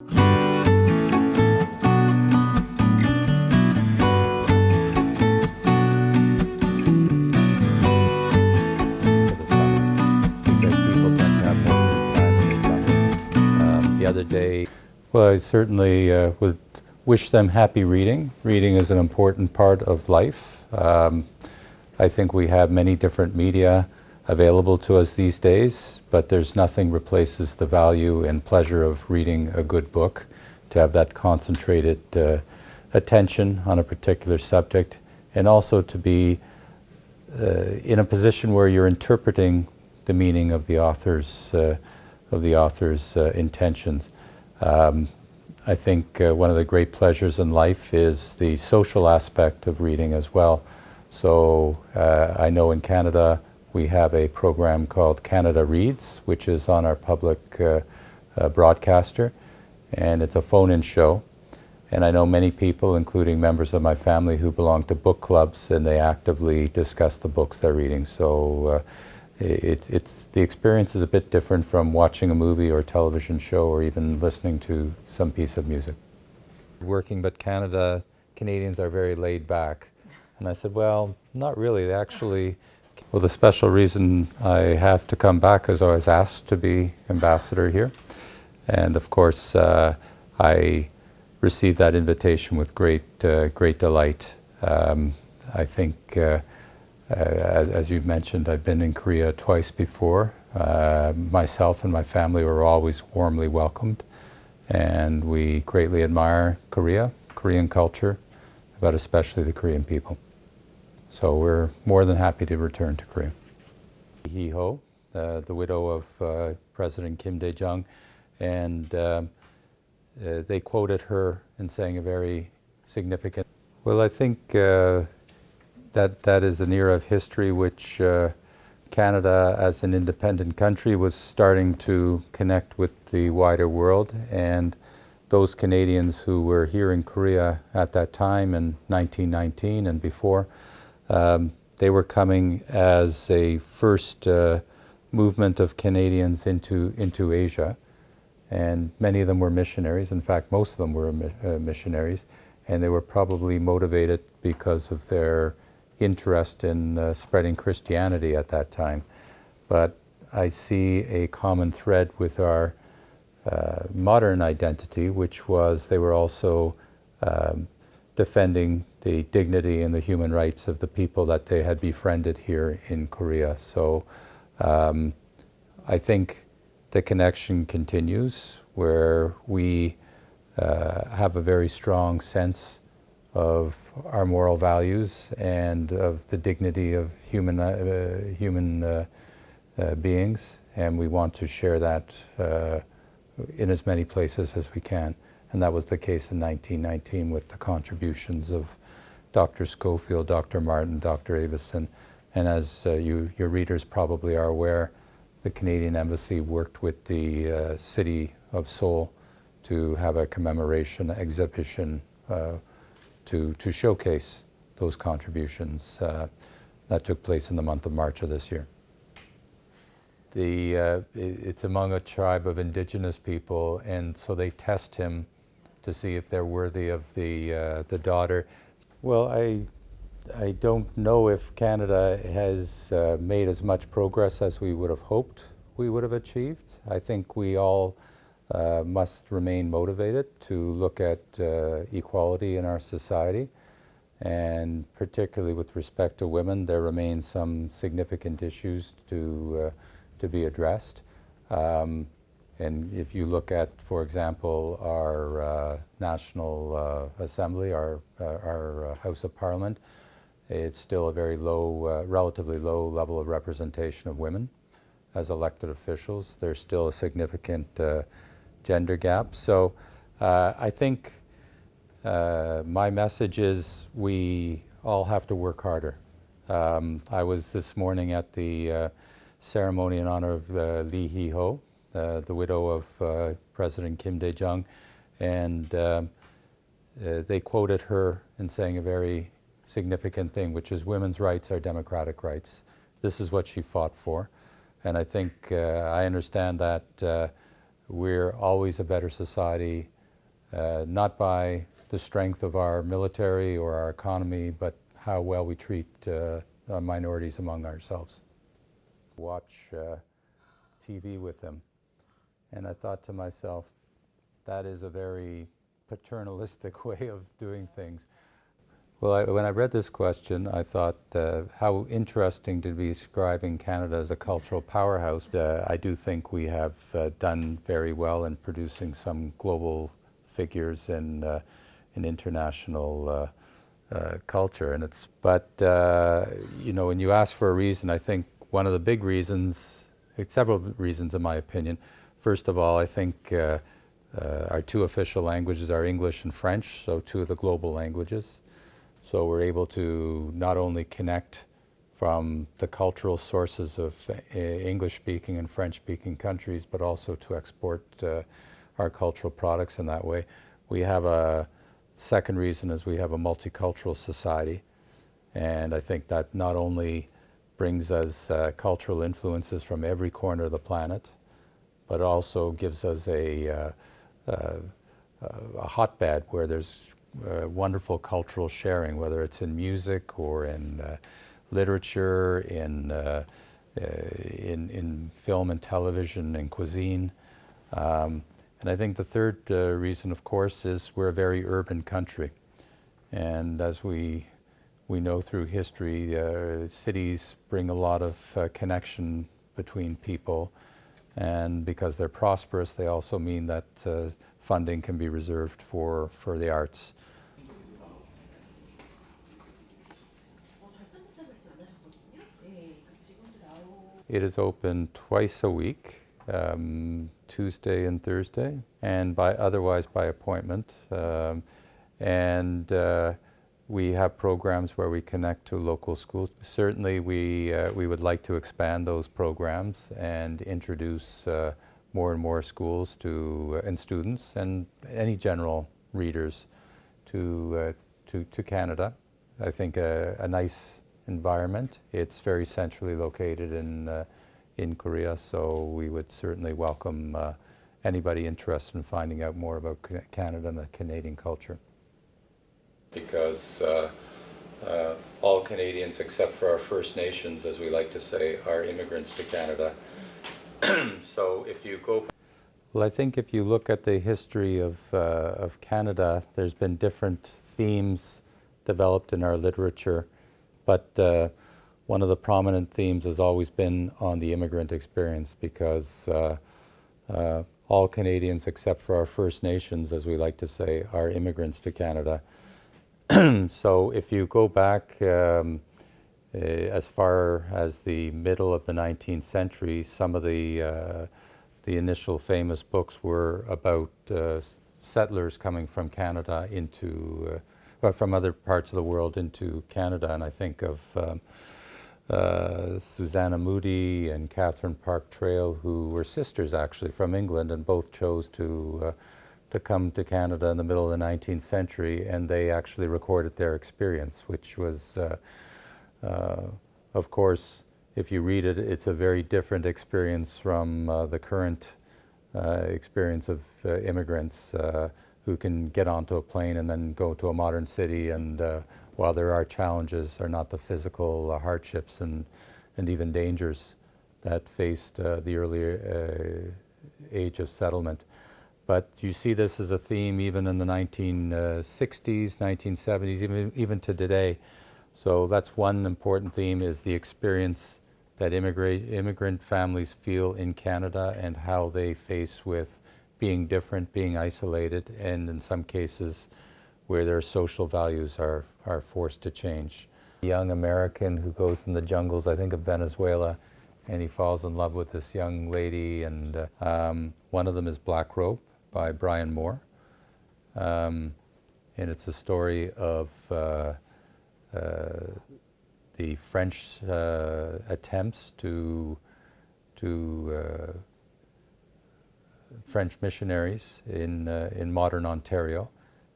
The other day, well, I certainly would wish them happy reading. Reading is an important part of life. I think we have many different media available to us these days, but there's nothing replaces the value and pleasure of reading a good book, to have that concentrated attention on a particular subject, and also to be in a position where you're interpreting the meaning of the author's intentions. I think one of the great pleasures in life is the social aspect of reading as well. So I know in Canada we have a program called Canada Reads, which is on our public broadcaster, and it's a phone-in show. And I know many people, including members of my family, who belong to book clubs, and they actively discuss the books they're reading. So the experience is a bit different from watching a movie or a television show or even listening to some piece of music. Working, but Canadians are very laid back. And I said, well, not really. Actually, well, the special reason I have to come back is I was asked to be ambassador here. And of course, I received that invitation with great delight. I think, as you've mentioned, I've been in Korea twice before. Myself and my family were always warmly welcomed, and we greatly admire Korea, Korean culture, but especially the Korean people. So we're more than happy to return to Korea. Lee Hee-ho, the widow of President Kim Dae-jung, and they quoted her in saying a very significant, well, I think that is an era of history which Canada, as an independent country, was starting to connect with the wider world, and those Canadians who were here in Korea at that time in 1919 and before, they were coming as a first movement of Canadians into Asia, and many of them were missionaries. In fact, most of them were missionaries, and they were probably motivated because of their interest in spreading Christianity at that time. But I see a common thread with our modern identity, which was they were also defending the dignity and the human rights of the people that they had befriended here in Korea. So I think the connection continues, where we have a very strong sense of our moral values and of the dignity of human beings, and we want to share that in as many places as we can. And that was the case in 1919 with the contributions of Dr. Schofield, Dr. Martin, Dr. Avison, and as your readers probably are aware, the Canadian Embassy worked with the city of Seoul to have a commemoration exhibition to showcase those contributions. That took place in the month of March of this year. It's among a tribe of indigenous people, and so they test him to see if they're worthy of the daughter. Well, I don't know if Canada has made as much progress as we would have hoped we would have achieved. I think we all must remain motivated to look at equality in our society, and particularly with respect to women, there remain some significant issues to be addressed. And if you look at, for example, our National Assembly, our House of Parliament, it's still a very low, relatively low level of representation of women as elected officials. There's still a significant gender gap. So I think my message is we all have to work harder. I was this morning at the ceremony in honor of Lee Hee-ho, the widow of President Kim Dae-jung, and they quoted her in saying a very significant thing, which is women's rights are democratic rights. This is what she fought for, and I think I understand that we're always a better society, not by the strength of our military or our economy, but how well we treat minorities among ourselves. Watch TV with them, and I thought to myself, that is a very paternalistic way of doing things. Well, when I read this question, I thought how interesting to be describing Canada as a cultural powerhouse. I do think we have done very well in producing some global figures in international culture, and you know, when you ask for a reason, I think one of the big reasons, several reasons in my opinion. First of all, I think our two official languages are English and French, so two of the global languages. So we're able to not only connect from the cultural sources of English-speaking and French-speaking countries, but also to export our cultural products in that way. We have a second reason is we have a multicultural society, and I think that not only brings us cultural influences from every corner of the planet, but also gives us a hotbed where there's wonderful cultural sharing, whether it's in music or in literature, in film and television and cuisine. And I think the third reason, of course, is we're a very urban country. And as we know through history, cities bring a lot of connection between people. And because they're prosperous, they also mean that funding can be reserved for the arts. It is open twice a week, Tuesday and Thursday, and otherwise by appointment. We have programs where we connect to local schools. Certainly we would like to expand those programs and introduce more and more schools and students and any general readers to Canada. I think a nice environment. It's very centrally located in Korea, so we would certainly welcome anybody interested in finding out more about Canada and the Canadian culture. Because all Canadians, except for our First Nations, as we like to say, are immigrants to Canada. So if you go... Well, I think if you look at the history of Canada, there's been different themes developed in our literature, but one of the prominent themes has always been on the immigrant experience, because all Canadians, except for our First Nations, as we like to say, are immigrants to Canada. So if you go back as far as the middle of the 19th century, some of the initial famous books were about settlers coming from Canada from other parts of the world into Canada, and I think of Susanna Moodie and Catherine Park Trail, who were sisters actually from England, and both chose to come to Canada in the middle of the 19th century, and they actually recorded their experience, which was, of course, if you read it, it's a very different experience from the current experience of immigrants who can get onto a plane and then go to a modern city, and while there are challenges, are not the physical hardships and even dangers that faced the earlier age of settlement. But you see this as a theme even in the 1960s, 1970s, even to today. So that's one important theme, is the experience that immigrant families feel in Canada and how they face with being different, being isolated, and in some cases where their social values are forced to change. A young American who goes in the jungles, I think of Venezuela, and he falls in love with this young lady, and one of them is Black Rope by Brian Moore, and it's a story of the French attempts French missionaries in modern Ontario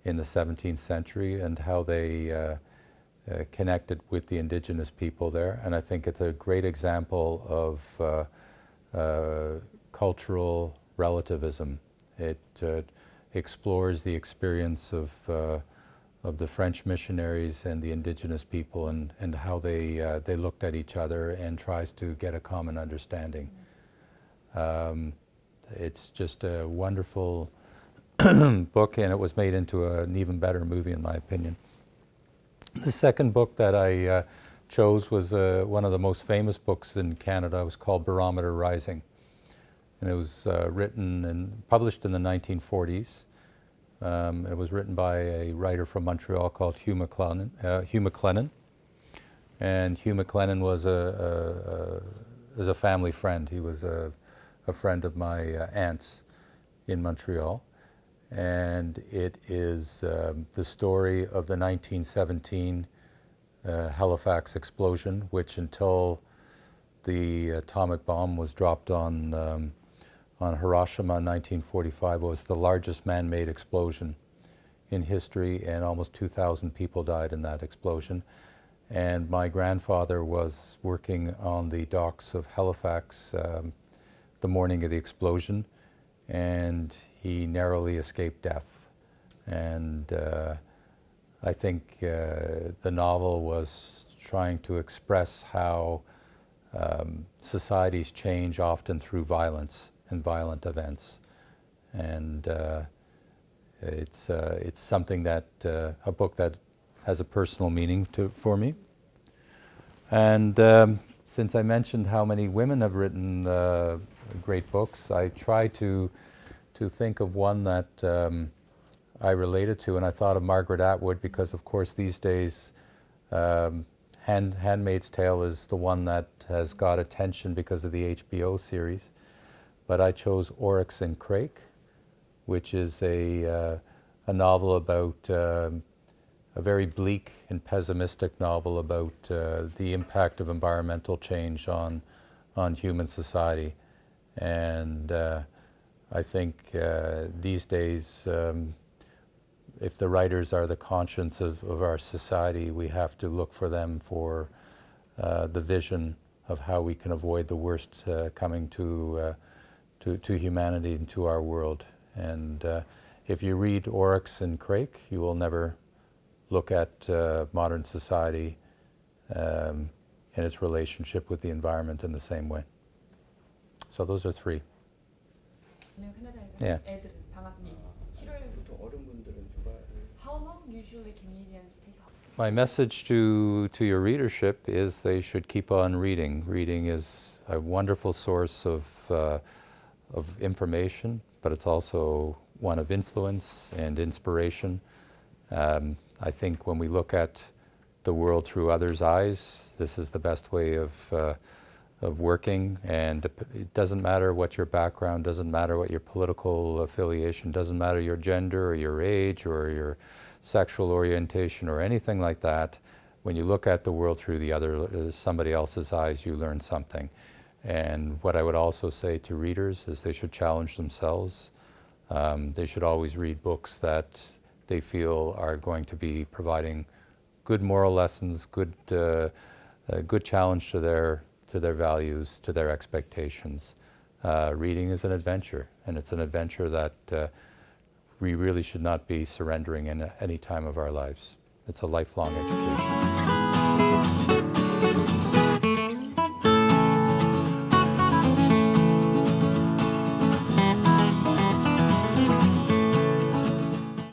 in the 17th century, and how they connected with the indigenous people there. And I think it's a great example of cultural relativism. It explores the experience of the French missionaries and the indigenous people, and how they looked at each other, and tries to get a common understanding. It's just a wonderful book, and it was made into an even better movie, in my opinion. The second book that I chose was one of the most famous books in Canada. It was called Barometer Rising, and it was written and published in the 1940s. It was written by a writer from Montreal called Hugh McLennan. And Hugh McLennan was a family friend. He was a friend of my aunt's in Montreal. And it is the story of the 1917 Halifax explosion, which, until the atomic bomb was dropped on Hiroshima in 1945, was the largest man-made explosion in history, and almost 2,000 people died in that explosion. And my grandfather was working on the docks of Halifax the morning of the explosion, and he narrowly escaped death. And I think the novel was trying to express how societies change often through violence and violent events. And it's something that, a book that has a personal meaning for me. And since I mentioned how many women have written great books, I try to think of one that I related to, and I thought of Margaret Atwood, because of course these days Handmaid's Tale is the one that has got attention because of the HBO series. But I chose Oryx and Crake, which is a novel about a very bleak and pessimistic novel about the impact of environmental change on human society. And I think these days, if the writers are the conscience of our society, we have to look for them for the vision of how we can avoid the worst coming to humanity and to our world. And if you read Oryx and Crake, you will never look at modern society and its relationship with the environment in the same way. So those are three. Yeah. 애들은 방학이 7월. How long usually Canadians take off? My message to your readership is they should keep on reading. Reading is a wonderful source of information, but it's also one of influence and inspiration. I think when we look at the world through others' eyes, this is the best way of working. And it doesn't matter what your background, doesn't matter what your political affiliation, doesn't matter your gender or your age or your sexual orientation or anything like that. When you look at the world through somebody else's eyes, you learn something. And what I would also say to readers is they should challenge themselves. They should always read books that they feel are going to be providing good moral lessons, good challenge to their values, to their expectations. Reading is an adventure, and it's an adventure that we really should not be surrendering in any time of our lives. It's a lifelong education.